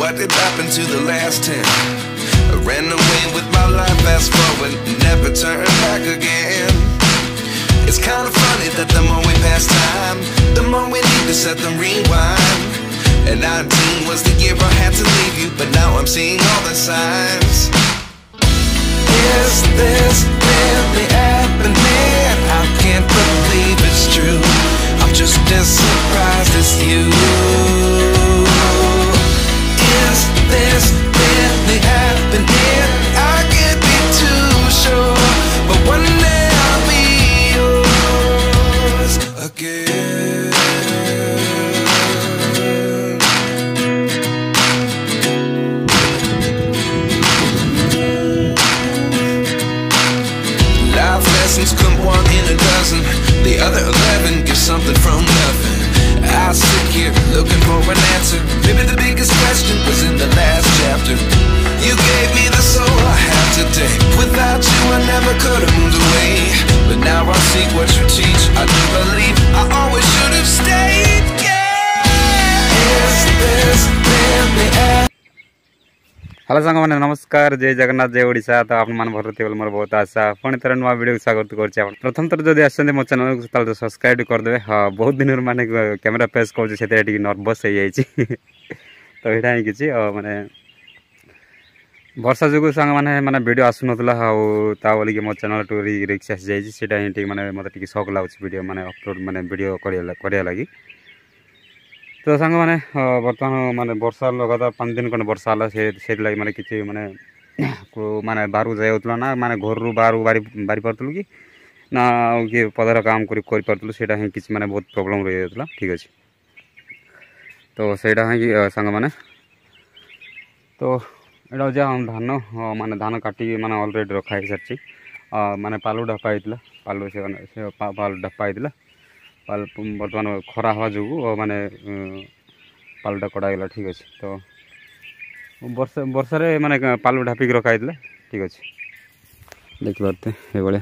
What did happen to the last 10? I ran away with my life, fast forward, never turn back again. It's kind of funny that the more we pass time, the more we need to set them rewind. And 19 was the year I had to leave you, but now I'm seeing all the signs. Is this really happening? I can't believe it's true. I'm just as surprised as you. Is this really happening? I can't be too sure, but one day I'll be yours again. Life lessons come one in a dozen. The other 11 get something from nothing. I sit here looking for an answer. Maybe the biggest question was in the last chapter. You gave me the soul I have today. Without you I never could have moved away. But now I see what you teach. I do believe I always should have stayed. Yeah. Is this really happening? Hello सांग मैंने नमस्कार जय जगन्नाथ जय ओडिशा तो आप भरती मोर बहुत आशा पुणी थर नुआ वीडियो स्वागत कर प्रथम थर जब आसते मो चैनल को सब्सक्राइब करदे। हाँ बहुत दिन माने कैमेरा फेस कर नर्भस हो जाइए तो यहाँ ही किसी माने वर्षा जो सांग मैंने माने वीडियो आसुनला बोलिक मो चैनल टू रिक्स आसी जाइए माने मत शौक लगुच वीडियो माने अपलोड माने वीडियो करिया लगी। तो सांग मैंने बर्तमान माने वर्षा लगातार 5 दिन खंड वर्षा से लगे माने किसी माने माने बाहर जाइला ना माने घर रू बाहर बारी पार्लु कि ना किए पदार काम करूँ से किसी माने बहुत प्रोब्लेम रही जाता। ठीक अच्छे तो सहीटा हाँ सांग मैंने तो यहाँ हूँ धान माने धान काटिक माने अलरेडी रखाई सारी माने पालू ढपाई पालू से पालू ढपाई बर्तमान खरा हवा जो माने पालुटा कड़ागला। ठीक अच्छे तो वर्षा माने पालू ढापिक रखाई ठीक अच्छे देखी पारते ये भाया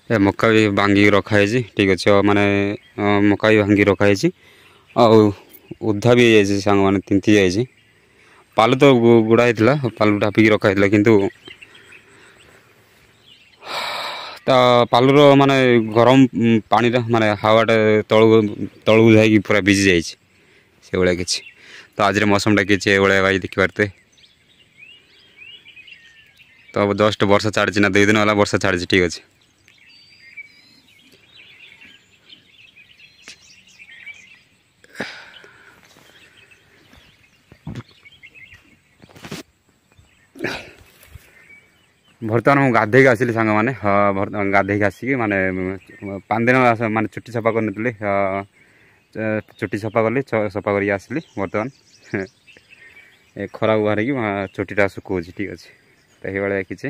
ए मक्का भी भांगी रखाई। ठीक अच्छे माने मक्का भी भांगी रखाई उधा भी जाइए सांग मैंने तिंथी जाइए पालू तो गुड़ाई पालू ढापिक रखाई किंतु पालूर माने गरम पानी माने हावाटा तलू जाकि पूरा भिजी जाइए भाया कि तो आज मौसमटा किसी भाई भाई देखी पारते तो अब जस्ट वर्षा छाड़ी ना 2 दिन वाला वर्षा छाड़ी। ठीक अच्छे बर्तमान मुझे गाधे आसली सांग मैंने हाँ गाधे आसिक माने 5 दिन माने चुट्टी सफा कर चुट्टी सफा कली सफा कर आसली बर्तमान खरा बाहर की चुट्टीटा सुखो। ठीक अच्छे तो ये भाया किसी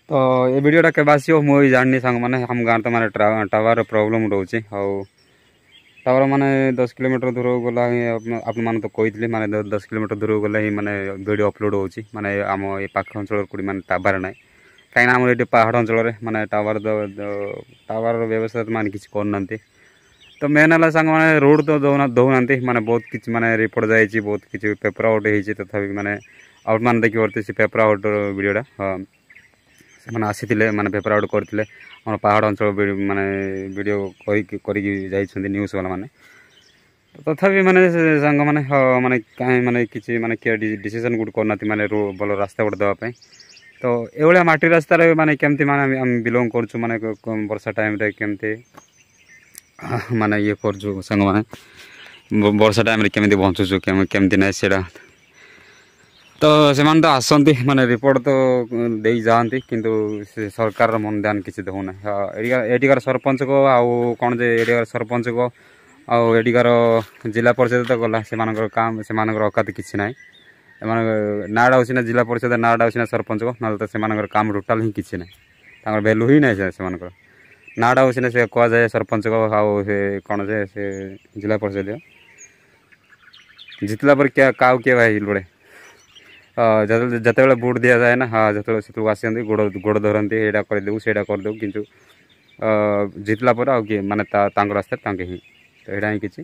तो ये वीडियोटा के आसो मुझे जानी सांग मैंने हम गाँव तो माने टावर प्रोब्लेम रोचे टावर माने 10 किलोमीटर दूर गला आपण मैंने तो कही माने 10 किलोमीटर दूर गला ही माने वीडियो अपलोड होची माने आम ये पाख अंचल कोड़ी माने टावर ना कहीं आम ये पहाड़ अंचल माने टावर टावर व्यवस्था माने किसी करना तो मेन है सांग माने रोड तो दौना माने बहुत किसी माने रिपोर्ट जाइए बहुत किसी पेपर आउट होती तथापि माने आउट मान देखिए पड़ते से पेपर आउट वीडियोटा से आसी माने पेपर आउट करते आम पहाड़ अंचल माने वीडियो कर न्यूज वाला माने तथापि माने सांग माने माने कहीं माने किसी माने क्या डिसीजन गुड करना माने भल रास्ता गोटे देवाई तो ये माटी रास्ता माने केमती माने आम बिलोंग कर माने वर्षा टाइम रे केमती माने ये कर सांग माने वर्षा टाइम रे केमती बंचुचु केमती ना से तो से तो आसती माने रिपोर्ट तो दे जाती किंतु से सरकार मन ध्यान किसी देना एटिकार सरपंच को आउ कौन जे एटिकार सरपंच को आउ एटिकार जिला परिषद तो गला से काम से औकात किसी ना नाड़ा अच्छी ना जिला परिषद नाड़ा अच्छी ना सरपंच को ना तो से काम टोटाल ही किसी ना भैल्यू ही ना से नाड़ा अच्छी ना से कह जाए सरपंच को आउ से कौन जे से जिला परिषद जितला पर क्या काउ किए भाई लुड़े जिते भोट दि जाए ना हाँ जो से आसती गोड़ धरती यहाँ करदे से करदे कि ଜିତିଲା ପରେ ଆଉ କିଏ ମାନେ ତାଙ୍କ ରାସ୍ତାରେ ତାଙ୍କେ ହିଁ। ତ ଏଇଟା ହିଁ କିଛି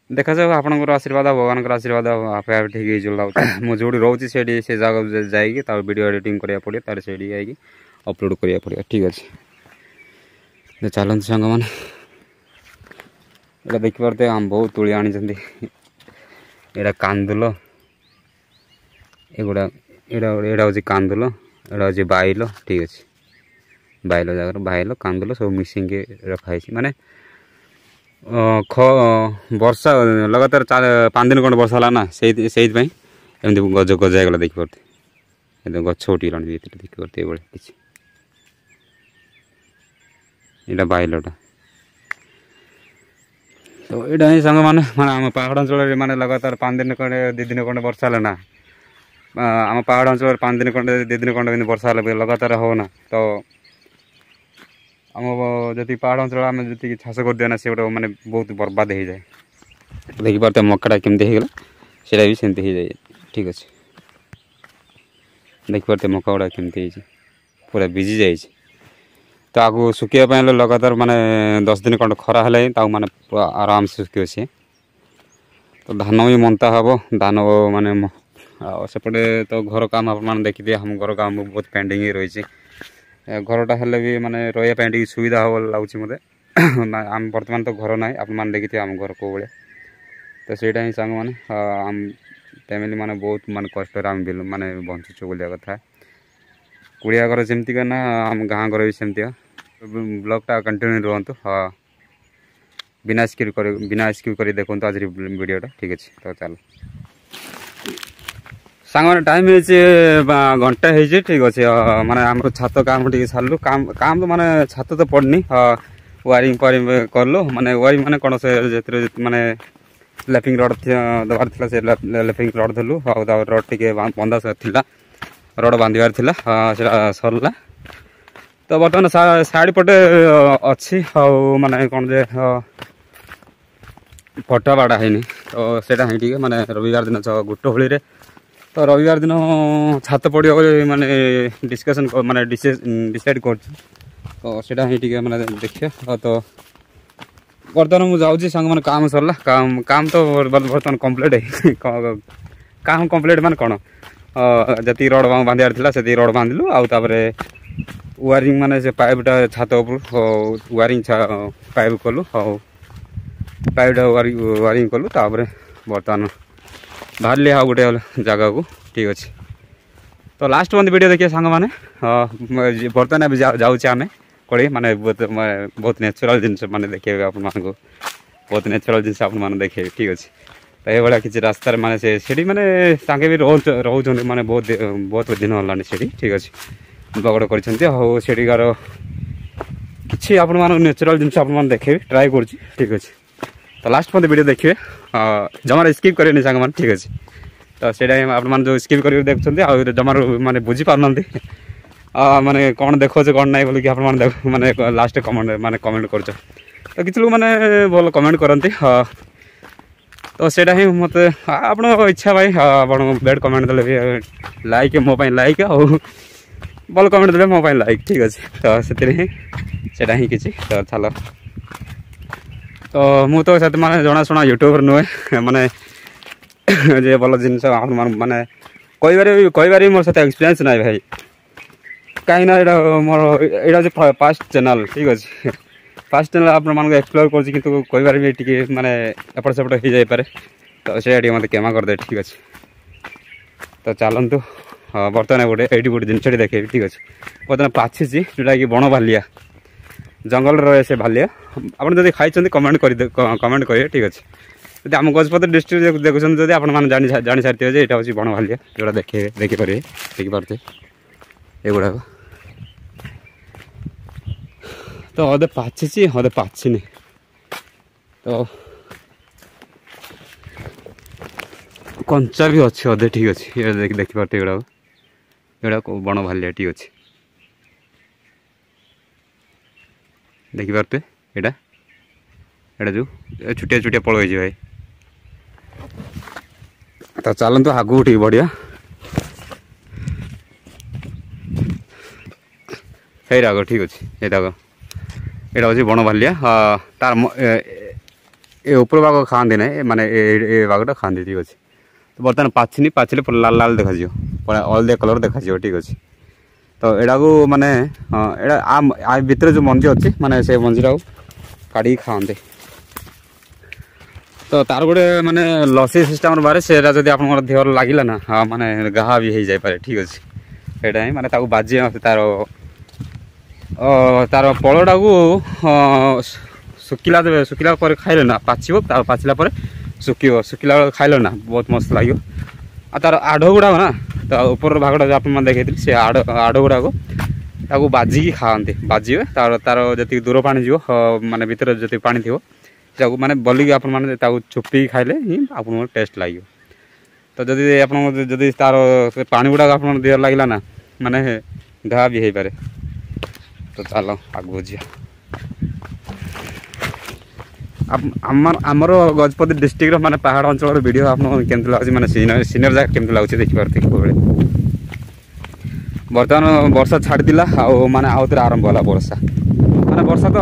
ଦେଖାଯାଉ ଆପଣଙ୍କର ଆଶୀର୍ବାଦ ଭଗବାନଙ୍କର ଆଶୀର୍ବାଦ ଆପେ ଆପେ ଠିକ୍ ହେଇଯିବ ଲାଗୁଛି। ମୁଁ ଯେଉଁଠି ରହୁଛି ସେଇଠି ସେ ଜାଗାକୁ ଯାଇକି ତାପରେ ଭିଡ଼ିଓ ଏଡ଼ିଟିଂ କରିବାକୁ ପଡ଼ିବ, ତାପରେ ସେଇଠି ଯାଇକି ଅପଲୋଡ଼ କରିବାକୁ ପଡ଼ିବ। ଠିକ୍ ଅଛି, ଚାଲନ୍ତୁ ସାଙ୍ଗମାନେ। ଏଇଟା ଦେଖିପାରୁଥିବେ ଆମ୍ବ ବହୁତ ତୁଳି ଆଣିଛନ୍ତି। ଏଇଟା କାନ୍ଦୁଲ, ଏଗୁଡ଼ା ଏଇଟା ହେଉଛି କାନ୍ଦୁଲ, ଏଇଟା ହେଉଛି ବାଇଲ। ଠିକ୍ ଅଛି, ବାଇଲ ଜାଗାରେ ବାଇଲ କାନ୍ଦୁଲ ସବୁ ମିଶିକି ରଖାହେଇଛି। ମାନେ ବର୍ଷା ଲଗାତାର 5 ଦିନ ଖଣ୍ଡେ ବର୍ଷା ହେଲା ନା, ସେଇଥିପାଇଁ ଏମିତି ଗଜା ହେଇଗଲା। ଦେଖିପାରୁଥିବେ ଏବେ ଗଛ ଉଠିଗଲାଣି ଭିତରେ, ଦେଖିପାରୁଥିବେ ଏଇଭଳି କିଛି। ଏଇଟା ବାଇଲଟା। ତ ଏଇଟା ହିଁ ସାଙ୍ଗମାନେ ମାନେ ଆମ ପାହାଡ଼ ଅଞ୍ଚଳରେ ମାନେ ଲଗାତାର 5 ଦିନ ଖଣ୍ଡେ 2 ଦିନ ଖଣ୍ଡେ ବର୍ଷା ହେଲା ନା, ଆମ ପାହାଡ଼ ଅଞ୍ଚଳରେ 5 ଦିନ ଖଣ୍ଡେ 2 ଦିନ ଖଣ୍ଡେ ଏମିତି ବର୍ଷା ହେଲେ ଲଗାତାର ହବ ନା, ତ ଆମ ଯେତିକି ପାହାଡ଼ ଅଞ୍ଚଳ ଆମେ ଯେତିକି ଚାଷ କରିଦିଅ ନା, ସେଗୁଡ଼ା ମାନେ ବହୁତ ବର୍ବାଦ ହେଇଯାଏ। ଦେଖିପାରୁଥିବେ ମକାଟା କେମିତି ହେଇଗଲା, ସେଇଟା ବି ସେମିତି ହେଇଯାଏ। ଠିକ୍ ଅଛି, ଦେଖିପାରୁଥିବେ ମକା ଗୁଡ଼ା କେମିତି ହେଇଛି, ପୁରା ଭିଜି ଯାଇଛି। ତ ଆଗକୁ ଶୁଖିବା ପାଇଁ ହେଲେ ଲଗାତାର ମାନେ 10 ଦିନ ଖଣ୍ଡେ ଖରା ହେଲେ ହିଁ ତାକୁ ମାନେ ପୁରା ଆରାମସେ ଶୁଖିବ ସିଏ। ତ ଧାନ ବି ମନ୍ତା ହେବ, ଧାନ ମାନେ ଆଉ ସେପଟେ ତ ଘର କାମ ଆପଣମାନେ ଦେଖିଥିବେ, ଆମ ଘର କାମ ବହୁତ ପେଣ୍ଡିଂ ହେଇ ରହିଛି। ଘରଟା ହେଲେ ବି ମାନେ ରହିବା ପାଇଁ ଟିକେ ସୁବିଧା ହେବ ଲାଗୁଛି ମୋତେ। ଆମେ ବର୍ତ୍ତମାନ ତ ଘର ନାହିଁ, ଆପଣମାନେ ଦେଖିଥିବେ ଆମ ଘର କେଉଁ ଭଳିଆ। ତ ସେଇଟା ହିଁ ସାଙ୍ଗମାନେ ଆମ ଫ୍ୟାମିଲି ମାନେ ବହୁତ ମାନେ କଷ୍ଟରେ ଆମେ ମାନେ ବଞ୍ଚୁଛୁ ବୋଲିବା କଥା। କୁଡ଼ିଆ ଘର ଯେମିତିକା ନା ଆମ ଗାଁ ଘର ବି ସେମିତିକା। ବ୍ଲଗ୍ଟା କଣ୍ଟିନ୍ୟୁ ରୁହନ୍ତୁ, ବିନା ସ୍କିପ୍ କରି ଦେଖନ୍ତୁ ଆଜିର ଭିଡ଼ିଓଟା। ଠିକ୍ ଅଛି, ତ ଚାଲ ସାଙ୍ଗମାନେ। ଟାଇମ୍ ହେଇଛି 1 ଘଣ୍ଟା ହେଇଛି। ଠିକ୍ ଅଛି, ମାନେ ଆମର ଛାତ କାମ ଟିକେ ସାରିଲୁ। କାମ ତ ମାନେ ଛାତ ତ ପଡ଼ିନି, ୱାରିଂ କଲୁ। ମାନେ ୱାରିଂ ମାନେ କ'ଣ, ସେ ଯେଥିରେ ମାନେ ଲେପିଂ ରଡ଼୍ ଦେବାର ଥିଲା, ସେ ଲେପିଂ ରଡ଼୍ ଦେଲୁ। ଆଉ ତାପରେ ରଡ଼୍ ଟିକେ ବନ୍ଧା ଥିଲା, ରଡ଼୍ ବାନ୍ଧିବାର ଥିଲା, ସେଇଟା ସରିଲା। ତ ବର୍ତ୍ତମାନ ସାଇଡ଼୍ ପଟେ ଅଛି, ଆଉ ମାନେ କ'ଣ ଯେ ପଟା ବାଡ଼ା ହେଇନି, ତ ସେଇଟା ହିଁ ଟିକେ ମାନେ ରବିବାର ଦିନ ଗୋଟେ ହୋଳିରେ, ତ ରବିବାର ଦିନ ଛାତ ପଡ଼ିବ ବୋଲି ମାନେ ଡିସ୍କସନ୍ ମାନେ ଡିସାଇଡ଼୍ କରୁଛୁ। ତ ସେଇଟା ହିଁ ଟିକେ ମାନେ ଦେଖିବା। ତ ବର୍ତ୍ତମାନ ମୁଁ ଯାଉଛି ସାଙ୍ଗମାନେ, କାମ ସରିଲା। କାମ ତ ବର୍ତ୍ତମାନ କମ୍ପ୍ଲିଟ୍ କାମ କମ୍ପ୍ଲିଟ୍ ମାନେ କ'ଣ, ଯେତିକି ରଡ଼୍ ବାନ୍ଧିବାର ଥିଲା ସେତିକି ରଡ଼୍ ବାନ୍ଧିଲୁ। ଆଉ ତାପରେ ୱାରିଂ ମାନେ ସେ ପାଇପ୍ଟା ଛାତ ଉପରୁ ୱାରିଂ ପାଇପ୍ କଲୁ, ଆଉ ପାଇପ୍ଟା ୱାରିଂ କଲୁ। ତାପରେ ବର୍ତ୍ତମାନ ବାହାରିଲି ଆଉ ଗୋଟେ ଜାଗାକୁ। ଠିକ୍ ଅଛି, ତ ଲାଷ୍ଟ ପର୍ଯ୍ୟନ୍ତ ଭିଡ଼ିଓ ଦେଖିବା ସାଙ୍ଗମାନେ। ବର୍ତ୍ତମାନ ଏବେ ଯାଉଛେ ଆମେ କୋଳି, ମାନେ ବହୁତ ନ୍ୟାଚୁରାଲ୍ ଜିନିଷ ମାନେ ଦେଖେଇବେ ଆପଣମାନଙ୍କୁ, ବହୁତ ନ୍ୟାଚୁରାଲ୍ ଜିନିଷ ଆପଣମାନେ ଦେଖେଇବେ। ଠିକ୍ ଅଛି, ତ ଏଇଭଳିଆ କିଛି ରାସ୍ତାରେ ମାନେ ସେଠି ମାନେ ତାଙ୍କେ ବି ରହୁଛନ୍ତି ମାନେ ବହୁତ ଦିନ ହେଲାଣି ସେଠି। ଠିକ୍ ଅଛି, ବଗଡ଼ କରିଛନ୍ତି। ଆଉ ସେଠିକାର କିଛି ଆପଣମାନଙ୍କୁ ନ୍ୟାଚୁରାଲ୍ ଜିନିଷ ଆପଣମାନେ ଦେଖେଇବି, ଟ୍ରାଏ କରୁଛି। ଠିକ୍ ଅଛି, ତ ଲାଷ୍ଟ ପର୍ଯ୍ୟନ୍ତ ଭିଡ଼ିଓ ଦେଖିବେ, ଜମାରୁ ସ୍କିପ୍ କରିବେନି ସାଙ୍ଗମାନେ। ଠିକ୍ ଅଛି, ତ ସେଇଟା ହିଁ ଆପଣମାନେ ଯେଉଁ ସ୍କିପ୍ କରିକି ଦେଖୁଛନ୍ତି ଆଉ ଜମାରୁ ମାନେ ବୁଝିପାରୁନାହାନ୍ତି ମାନେ କ'ଣ ଦେଖାଉଛି କ'ଣ ନାହିଁ ବୋଲିକି ଆପଣମାନେ ମାନେ ଲାଷ୍ଟ କମେଣ୍ଟ କରୁଛ। ତ କିଛି ଲୋକ ମାନେ ଭଲ କମେଣ୍ଟ କରନ୍ତି, ତ ସେଇଟା ହିଁ ମୋତେ ଆପଣଙ୍କ ଇଚ୍ଛା ଭାଇ। ଆପଣ ବେଡ଼ କମେଣ୍ଟ ଦେଲେ ବି ଲାଇକ୍, ମୋ ପାଇଁ ଲାଇକ୍, ଆଉ ଭଲ କମେଣ୍ଟ ଦେଲେ ମୋ ପାଇଁ ଲାଇକ୍। ଠିକ୍ ଅଛି, ତ ସେଥିରେ ହିଁ ସେଇଟା ହିଁ କିଛି। ତ ଚାଲ, ତ ମୁଁ ତ ସେତେ ମାନେ ଜଣାଶୁଣା ୟୁଟ୍ୟୁବର ନୁହେଁ, ମାନେ ଯେ ଭଲ ଜିନିଷ ମାନେ କହିବାରେ ମୋର ସେତେ ଏକ୍ସପିରିଏନ୍ସ ନାହିଁ ଭାଇ। କାହିଁକିନା ଏଇଟା ହେଉଛି ଫାଷ୍ଟ ଚ୍ୟାନେଲ୍। ଠିକ୍ ଅଛି, ଫାଷ୍ଟ ଚ୍ୟାନେଲ୍ ଆପଣମାନଙ୍କୁ ଏକ୍ସପ୍ଲୋର କରୁଛି, କିନ୍ତୁ କହିବାରେ ବି ଟିକେ ମାନେ ଏପଟ ସେପଟ ହେଇଯାଇପାରେ, ତ ସେଇଟା ଟିକେ ମୋତେ କ୍ଷମା କରିଦେବେ। ଠିକ୍ ଅଛି, ତ ଚାଲନ୍ତୁ। ବର୍ତ୍ତମାନ ଏଇଠି ଗୋଟେ ଜିନିଷଟି ଦେଖେଇବି। ଠିକ୍ ଅଛି, ବର୍ତ୍ତମାନ ପାଚିଛି ଯେଉଁଟାକି ବଣ ଭାଲିଆ, ଜଙ୍ଗଲରେ ରହେ ସେ ଭାଲିଆ। ଆପଣ ଯଦି ଖାଇଛନ୍ତି କମେଣ୍ଟ କରିବେ। ଠିକ୍ ଅଛି, ଯଦି ଆମ ଗଜପତି ଡିଷ୍ଟ୍ରିକ୍ଟ ଦେଖୁଛନ୍ତି, ଯଦି ଆପଣମାନେ ଜାଣିସାରିଥିବେ ଯେ ଏଇଟା ହେଉଛି ବଣ ଭାଲିଆ, ଯେଉଁଟା ଦେଖିପାରିବେ, ଦେଖିପାରୁଥିବେ ଏଗୁଡ଼ାକ। ତ ଅଧେ ପାଚିଛି, ଅଧେ ପାଚିନି। ତ କଞ୍ଚା ବି ଅଛି ଅଧେ। ଠିକ୍ ଅଛି, ଏଇଟା ଦେଖିପାରୁଥିବେ ଏଗୁଡ଼ାକ ବଣ ଭାଲିଆ। ଠିକ୍ ଅଛି, ଦେଖିପାରୁଥିବେ ଏଇଟା ଯେଉଁ ଛୋଟିଆ ଛୋଟିଆ ପଳ ହେଇଛି ଭାଇ। ତ ଚାଲନ୍ତୁ ଆଗକୁ ଟିକେ ବଢ଼ିଆ। ସେଇରାଗ ଠିକ୍ ଅଛି, ଏଇଟାକ এটা হচ্ছে বনভালিয়া তার এ উপর ভাগ খাওয়াতে না মানে এ ভাগটা খাওয়াতে ঠিক আছে। তো বর্তমান পাচ্ছিনি পাচিলে পুরো লাল লাল দেখাଯିବ পুরা হলদিଆ କଲର୍ দেখাଯିବ ঠিক ଅଛି। ତ ଏଟାକୁ ମାନେ ଏଟା ଆ ଭିତରେ ଯେଉଁ ମଞ୍ଜି ଅଛି ମାନେ ସେ ମଞ୍ଜିଟାକୁ କାଢ଼ିକି ଖାଆନ୍ତେ। ତ ତାର ଗୋଟେ ମାନେ ଲସି ସିଷ୍ଟମ୍ର ବାହାରେ ସେଟା ଯଦି ଆପଣଙ୍କର ଦେହରେ ଲାଗିଲା ନା ମାନେ ଘା ବି ହେଇଯାଇପାରେ ଠିକ୍ ଅଛି। ସେଇଟା ହିଁ ମାନେ ତାକୁ ବାଜି ତାର ପଳଟାକୁ ଶୁଖିଲା ପରେ ଖାଇଲେ ନା ପାଚିବ, ତା ପାଚିଲା ପରେ ଶୁଖିଲା ବେଳେ ଖାଇଲେ ନା ବହୁତ ମସ୍ତ ଲାଗିବ। ଆଉ ତାର ଆଢ଼ ଗୁଡ଼ାକ ନା ତା ଉପର ଭାଗଟା ଯେଉଁ ଆପଣମାନେ ଦେଖେଇଥିଲି ସେ ଆଢ଼ ଗୁଡ଼ାକ ତାକୁ ବାଜିକି ଖାଆନ୍ତି, ବାଜିବେ ତାର ଯେତିକି ଦୂର ପାଣି ଯିବ ମାନେ ଭିତରେ ଯେତିକି ପାଣି ଥିବ ତାକୁ ମାନେ ବଲିକି ଆପଣମାନେ ତାକୁ ଚୁପିକି ଖାଇଲେ ହିଁ ଆପଣଙ୍କର ଟେଷ୍ଟ ଲାଗିବ। ତ ଯଦି ତାର ପାଣି ଗୁଡ଼ାକ ଆପଣଙ୍କ ଦେହରେ ଲାଗିଲା ନା ମାନେ ଘା ବି ହେଇପାରେ। ତ ଚାଲ ଆଗକୁ ଯିବା। ଆମର ଗଜପତି ଡିଷ୍ଟ୍ରିକ୍ଟର ମାନେ ପାହାଡ଼ ଅଞ୍ଚଳର ଭିଡ଼ିଓ ଆପଣଙ୍କୁ କେମିତି ଲାଗୁଛି ମାନେ ସିନିୟର ଜାଗା କେମିତି ଲାଗୁଛି ଦେଖିପାରୁଥିବେ ସବୁବେଳେ। ବର୍ତ୍ତମାନ ବର୍ଷା ଛାଡ଼ିଥିଲା ଆଉ ମାନେ ଆଉଥରେ ଆରମ୍ଭ ହେଲା ବର୍ଷା। ମାନେ ବର୍ଷା ତ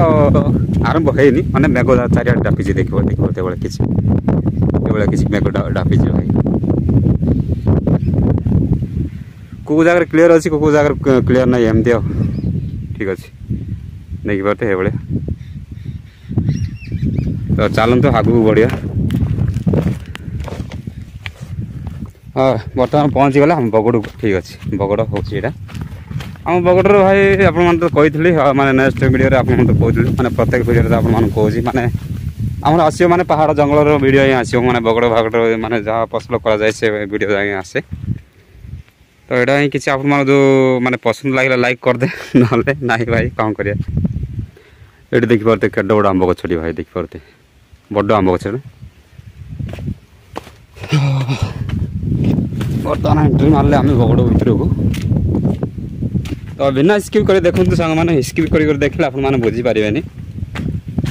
ଆରମ୍ଭ ହେଇନି ମାନେ ମେଘ ଚାରିଆଡ଼େ ଡାକିଛି ଦେଖିବ ଏଭଳିଆ କିଛି ମେଘ ଡାକିଛି ଭାଇ। କେଉଁ ଜାଗାରେ କ୍ଲିୟର ଅଛି କେଉଁ ଜାଗାରେ କ୍ଲିୟର ନାହିଁ ଏମିତି ଆଉ ଠିକ୍ ଅଛି ଦେଖିପାରୁଥିବେ ଏଭଳିଆ। ତ ଚାଲନ୍ତୁ ଆଗକୁ ବଢ଼ିବା। ହଁ ବର୍ତ୍ତମାନ ପହଞ୍ଚିଗଲା ଆମ ବଗଡ଼କୁ ଠିକ୍ ଅଛି। ବଗଡ଼ ହେଉଛି ଏଇଟା ଆମ ବଗଡ଼ର ଭାଇ ଆପଣମାନେ ତ କହିଥିଲି ମାନେ ନେକ୍ସଟ ଭିଡ଼ିଓରେ ଆପଣମାନଙ୍କୁ କହୁଥିଲି ମାନେ ପ୍ରତ୍ୟେକ ଭିଡ଼ିଓରେ ତ ଆପଣମାନଙ୍କୁ କହୁଛି ମାନେ ଆମର ଆସିବ ମାନେ ପାହାଡ଼ ଜଙ୍ଗଲର ଭିଡ଼ିଓ ହିଁ ଆସିବ ମାନେ ବଗଡ଼ ମାନେ ଯାହା ଫସଲ କରାଯାଏ ସେ ଭିଡ଼ିଓ ହିଁ ଆସେ। ତ ଏଇଟା ହିଁ କିଛି ଆପଣମାନଙ୍କୁ ଯେଉଁ ମାନେ ପସନ୍ଦ ଲାଗିଲା ଲାଇକ୍ କରିଦେ, ନହେଲେ ନାହିଁ ଭାଇ କ'ଣ କରିବା। ଏଠି ଦେଖିପାରୁଥିବେ କେତେ ବଡ଼ ଆମ୍ବ ଗଛଟି ଭାଇ ଦେଖିପାରୁଥିବେ ବଡ଼ ଆମ୍ବ ଗଛଟା। ବର୍ତ୍ତମାନ ଏଣ୍ଟ୍ରି ମାରିଲେ ଆମେ ବଗଡ଼ ଭିତରକୁ। ତ ବିନା ସ୍କିପ୍ କରି ଦେଖନ୍ତୁ ସାଙ୍ଗମାନେ, ସ୍କିପ୍ କରି ଦେଖିଲେ ଆପଣମାନେ ବୁଝିପାରିବେନି।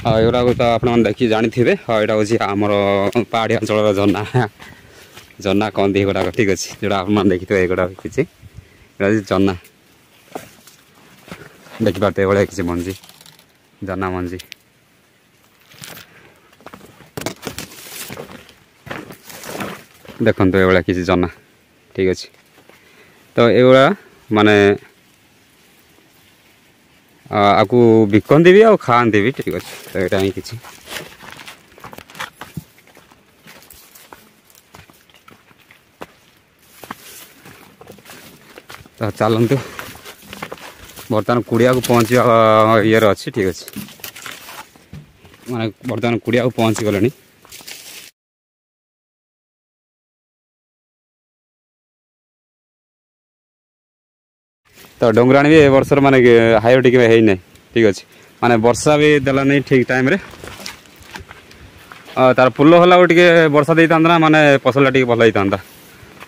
ଆଉ ଏଗୁଡ଼ାକ ତ ଆପଣମାନେ ଦେଖି ଜାଣିଥିବେ। ଆଉ ଏଇଟା ହେଉଛି ଆମର ପାହାଡ଼ିଆ ଅଞ୍ଚଳର ଜହ୍ନା କହନ୍ତି ଏଗୁଡ଼ାକ ଠିକ୍ ଅଛି। ଯେଉଁଟା ଆପଣମାନେ ଦେଖିଥିବେ ଏଗୁଡ଼ାକ କିଛି ଏଗୁଡ଼ା ହେଉଛି ଜହ୍ନା ଦେଖିପାରୁଥିବେ ଏଭଳିଆ କିଛି ମଞ୍ଜି ଜହ୍ନା ମଞ୍ଜି। ଦେଖନ୍ତୁ ଏଭଳିଆ କିଛି ଜହ୍ନା ଠିକ୍ ଅଛି। ତ ଏଗୁଡ଼ା ମାନେ ଆକୁ ବିକନ୍ତି ବି ଆଉ ଖାଆନ୍ତି ବି ଠିକ୍ ଅଛି। ତ ଏଇଟା ହିଁ କିଛି ତ ଚାଲନ୍ତୁ ବର୍ତ୍ତମାନ କୁଡ଼ିଆକୁ ପହଞ୍ଚିବା ଇଏରେ ଅଛି ଠିକ୍ ଅଛି। ମାନେ ବର୍ତ୍ତମାନ କୁଡ଼ିଆକୁ ପହଞ୍ଚିଗଲେଣି। ତ ଡଙ୍ଗୁରାଣୀ ବି ଏ ବର୍ଷର ମାନେ ହାଇୱେ ଟିକେ ହେଇନାହିଁ ଠିକ୍ ଅଛି। ମାନେ ବର୍ଷା ବି ଦେଲାନି ଠିକ୍ ଟାଇମ୍ରେ। ତାର ପୁଲ ହେଲାକୁ ଟିକେ ବର୍ଷା ଦେଇଥାନ୍ତା ନା ମାନେ ଫସଲଟା ଟିକେ ଭଲ ହେଇଥାନ୍ତା।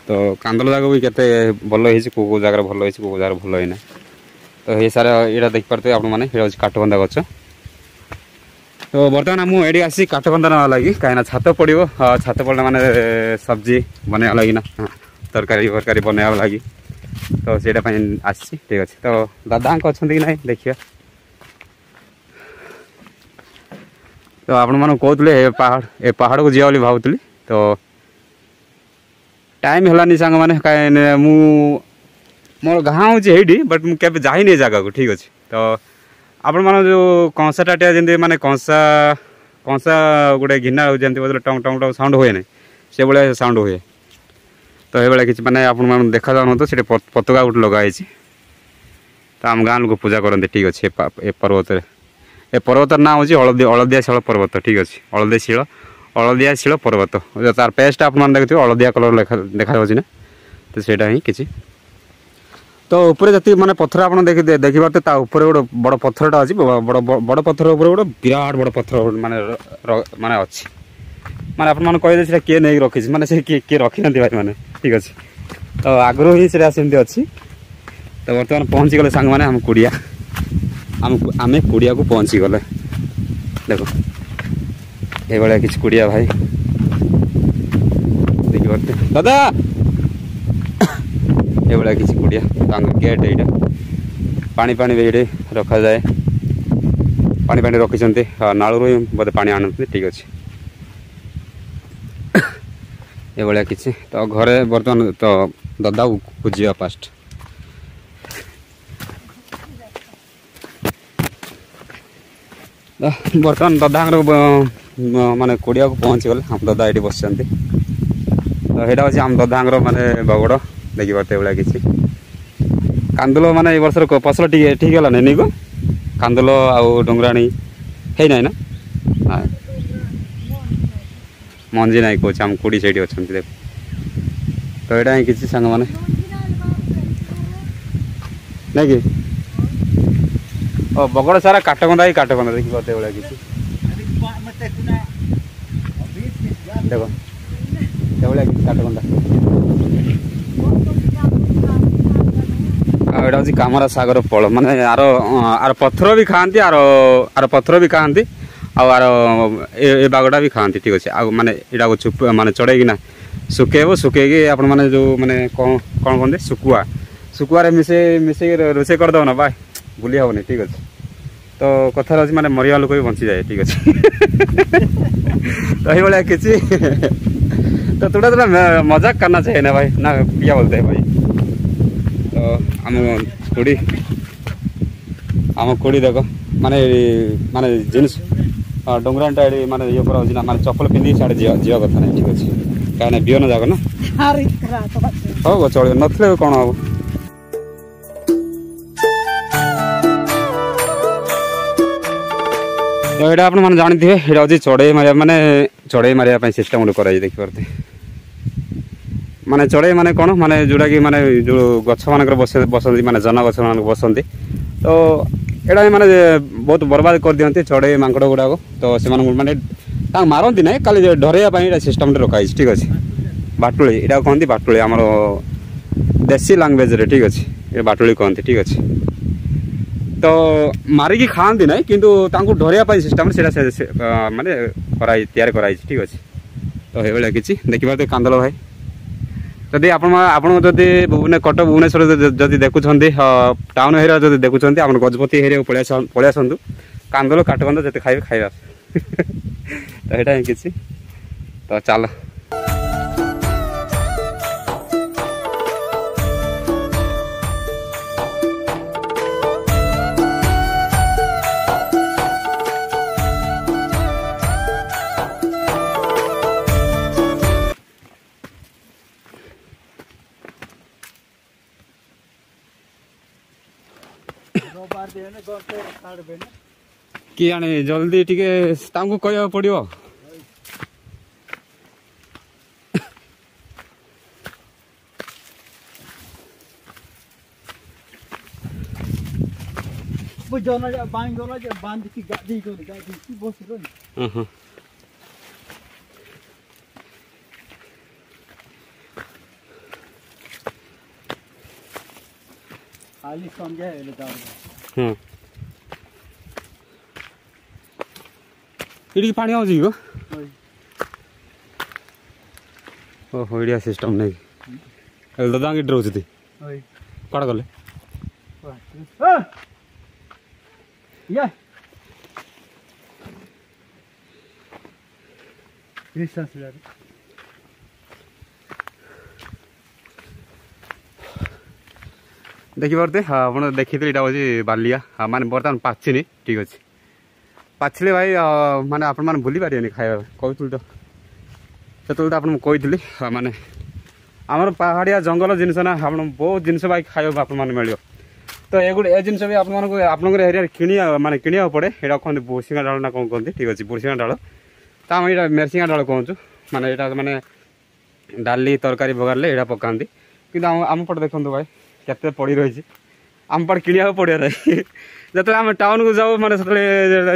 ତ କାନ୍ଦଲ ଯାକ ବି କେତେ ଭଲ ହେଇଛି, କେଉଁ ଜାଗାରେ ଭଲ ହେଇଛି କେଉଁ ଜାଗାରେ ଭଲ ହେଇନାହିଁ। ତ ହେଇ ସାରା ଏଇଟା ଦେଖିପାରୁଥିବେ ଆପଣମାନେ ଏଇଟା ହେଉଛି କାଠକନ୍ଦା ଗଛ। ତ ବର୍ତ୍ତମାନ ମୁଁ ଏଇଠି ଆସି କାଠକନ୍ଦା ନେବା ଲାଗି କାହିଁକିନା ଛାତ ପଡ଼ିବ। ଛାତ ପଡ଼ିଲା ମାନେ ସବଜି ବନେଇବା ଲାଗି ନା ତରକାରୀ ବନେଇବା ଲାଗି। ତ ସେଇଟା ପାଇଁ ଆସିଛି ଠିକ୍ ଅଛି। ତ ଦାଦାଙ୍କ ଅଛନ୍ତି କି ନାହିଁ ଦେଖିବା। ତ ଆପଣମାନଙ୍କୁ କହୁଥିଲେ ଏ ପାହାଡ଼କୁ ଯିବା ବୋଲି ଭାବୁଥିଲି। ତ ଟାଇମ୍ ହେଲାନି ସାଙ୍ଗମାନେ କାହିଁକି ମୋର ଗାଁ ହେଉଛି ଏଇଠି ବଟ୍ ମୁଁ କେବେ ଯାଇନି ଏ ଜାଗାକୁ ଠିକ୍ ଅଛି। ତ ଆପଣମାନେ ଯେଉଁ କଂସା ଟାଟିଆ ଯେମିତି ମାନେ କଂସା ଗୋଟେ ଘିନା ଯେମିତି ବୋଲେ ଟଙ୍ଗ ଟଙ୍ଗ ସାଉଣ୍ଡ ହୁଏ ନାହିଁ ସେଭଳିଆ ସାଉଣ୍ଡ ହୁଏ। ତ ଏଇଭଳିଆ କିଛି ମାନେ ଆପଣମାନଙ୍କୁ ଦେଖାଯାଉନଥିବ ସେଠି ପତାକା ଗୋଟେ ଲଗା ହେଇଛି। ତ ଆମ ଗାଁ ଲୋକ ପୂଜା କରନ୍ତି ଠିକ୍ ଅଛି ଏ ପର୍ବତରେ। ଏ ପର୍ବତର ନାଁ ହେଉଛି ହଳଦିଆ ଶିଳ ପର୍ବତ ଠିକ୍ ଅଛି। ହଳଦିଆ ଶିଳ ପର୍ବତ। ତାର ପେଜଟା ଆପଣମାନେ ଦେଖିଥିବେ ହଳଦିଆ କଲର୍ ଦେଖାଯାଉଛି ନା। ତ ସେଇଟା ହିଁ କିଛି। ତ ଉପରେ ଯେତିକି ମାନେ ପଥର ଆପଣ ଦେଖିପାରୁଥିବେ ତା ଉପରେ ଗୋଟେ ବଡ଼ ପଥରଟା ଅଛି। ବଡ଼ ପଥର ଉପରେ ଗୋଟେ ବିରାଟ ବଡ଼ ପଥର ମାନେ ଅଛି। ମାନେ ଆପଣମାନେ କହିଲେ ସେଇଟା କିଏ ନେଇକି ରଖିଛି ମାନେ ସେ କିଏ ରଖିନାହାନ୍ତି ଭାଇ ମାନେ ଠିକ୍ ଅଛି। ତ ଆଗରୁ ହିଁ ସେଇଟା ସେମିତି ଅଛି। ତ ବର୍ତ୍ତମାନ ପହଞ୍ଚିଗଲେ ସାଙ୍ଗମାନେ ଆମ କୁଡ଼ିଆ। ଆମେ କୁଡ଼ିଆକୁ ପହଞ୍ଚିଗଲେ। ଦେଖ ଏଇଭଳିଆ କିଛି କୁଡ଼ିଆ ଭାଇ ଦେଖିପାରୁଥିବେ। ଦାଦା ଏଇଭଳିଆ କିଛି କୁଡ଼ିଆ ତାଙ୍କ ଗେଟ୍ ଏଇଟା। ପାଣି ବି ଏଇଠି ରଖାଯାଏ। पानी पानी रखिंट नालू बोधे पानी आणुते ठीक अच्छे ये भाया किसी तो घरे बर्तमान तो दादा खोजा फास्ट बर्तमान दादा माने कोड़िया को पहुँची गले हम दादा ये बस तो यहाँ हूँ आम दादा माने बगड़ देखी पाते भाया किसी कांदुल माने वर्षर फसल ठीक है नहीं को कांदुल आउ डुंगराणी है ना मंजी ना कौच आम कोड़ी से अच्छा देख तो यहाँ ही किसी सांग मैंने नहीं कि बगड़ सारा काटकंदा ही काटकंदा देखी पाते भाया किसी देखो भाया किसी काटकंदा यहाँ हूँ कामरा सागर फल माने आर पथर भी खाती आर पथर भी खाती आर ए बागड़ा भी खाती ठीक अच्छे आ माने यहाँ को चुप माने चढ़ेना सुखेब सुखेकी आपण मैंने जो मैंने कौन कहते सुकुआ सुकुआ मिसे मिसे रोसे करदे ना भाई भूली हेनी ठीक अच्छे तो कथार अच्छे माने मरिया लोक भी बंची जाए ठीक अच्छे तो ये भाया किसी तो थोड़ा थोड़ा मजाक करना चाहिए ना भाई ना क्या बोलते हैं भाई तो आम कोड़ी देख माने माने जिनस डोंगराटा माने ये ना माने चप्पल पिंधि साढ़े जीवा कथा नहीं ठीक अच्छे कहीं बिहन जाक ना हाँ चलो नथले कौन हम तो यहाँ आप जानते हैं यहाँ हूँ चढ़ई मारे माने चढ़ई मारे सिस्टम गोटे कर देखी पारते माने चढ़ई माने कौन माने जोड़ा कि माने जो गछ मान बसती माने जन गछ मान बसती तो यहाँ माने बहुत बर्बाद कर दिखती चढ़ई मांकड़ गुड़ाक तो से माने मारती ना खाली डरवाई सिस्टम रखाई ठीक अच्छे बाटुली यहाँ कहती बाटुली आमर देसी लांगुएज ठीक अच्छे ये बाटुली कहती ठीक अच्छे तो मारिकी खाती ना किंतु डरवाई सिस्टम से माने तैयार कराई ठीक अच्छे तो ये किसी देखी पारे कांदल भाई जदि आप कटक भुवनेश्वर जदि देखुं टाउन एरिया जब देखुं आप गजपति एरिया पलि आसतु कांदल काटकंद जिते खाइबे खाइबा तो यहाँ ही किसी तो चल कि आने जल्दी टिके कह पड़ो इडी पानी आउजी गो ओहो इडिया सिस्टम नहीं दादा की ड्रोज थी कड़ा गले देखी पारते आप देखी थे यहाँ हूँ बालिया माने बर्तमान पाचिनी ठीक अच्छे पाचिले भाई माने आप भूली पारे खाया कहूँ तो से आपको कही माने आमर पहाड़िया जंगल जिनस ना आप बहुत जिनस भाई खाया आप मिल तो ये जिनस भी आप एरिया कि माने किणा पड़े यहाँ कहते बोरसिंगा डाल ना कौन कहते ठीक अच्छे बोरसिंगा डाल तो आम यहाँ मेरसिंगा डाल कहूँ माने यहाँ माने डाली तरकारी बगारे यहाँ पकाती कि आम पटे देखो भाई केते पड़ी रही आम पट किणा पड़े जो आम टाउन को जाऊ माने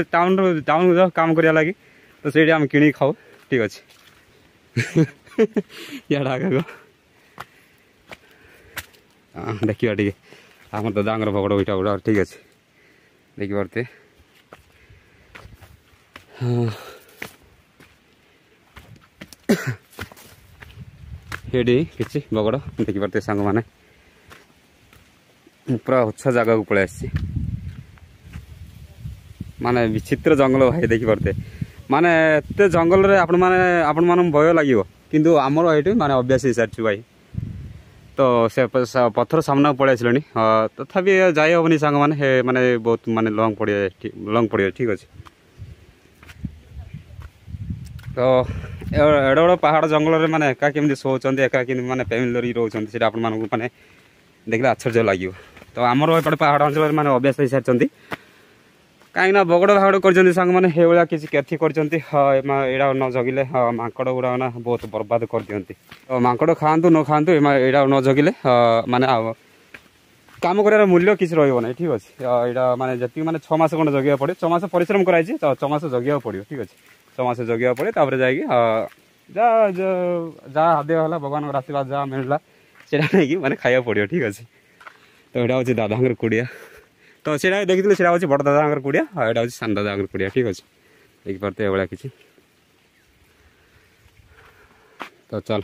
टाउन को जाऊ काम करिया लगी तो से आम कि खाऊ ठीक अच्छे इड़ा आगे देखा टे आम दादा भगड़ इटा गुड़ा ठीक अच्छे देखी पारते ये किसी बगड़ देखी पारते सांग माने पूरा उच्च जगह को पलि आसी माने विचित्र जंगल भाई देखी पारते माने एते जंगल रे आपण मान भय लगे किंतु आमर ये माने अभ्यास हो सारी भाई तो से पत्थर सामना पड़े आसले तथापि जाई हेनी सांग मैंने बहुत माने लंग पड़े ठीक अच्छे तो एड बड़ पहाड़ जंगल माने एका केमती शोचते एका केमती माने फैमिली रोचंती से आपण माने देखले आश्चर्य लगे तो आमर एपटे पहाड़ अंचल माने अभ्यास हो सारी कहीं बगड़ भागड़ कर सांग मैंने किसी क्षति कर न जगिले माकड़ गुड़ा ना बहुत बर्बाद कर दिखती तो माकड़ खातु न खातु यहाँ न जगिले माने काम कर मूल्य किसी रही ठीक अच्छे यहाँ माने जी मैंने 6 मास खंड जगिया पड़े 6 मास परिश्रम कराई तो 6 मास जगिया पड़ो ठीक अच्छे 6 मास जगिया पड़े तापर जा देह है भगवान आशीर्वाद जहाँ मिलला से नहीं मैंने खाया पड़ो ठीक अच्छे तो यहाँ हूँ दादा कुड़िया तो सीटा देखी सीटा हूँ बड़ दादा कुड़िया यहाँ हूँ सान दादा कुड़िया ठीक अच्छे देखिपारे ये किसी तो चल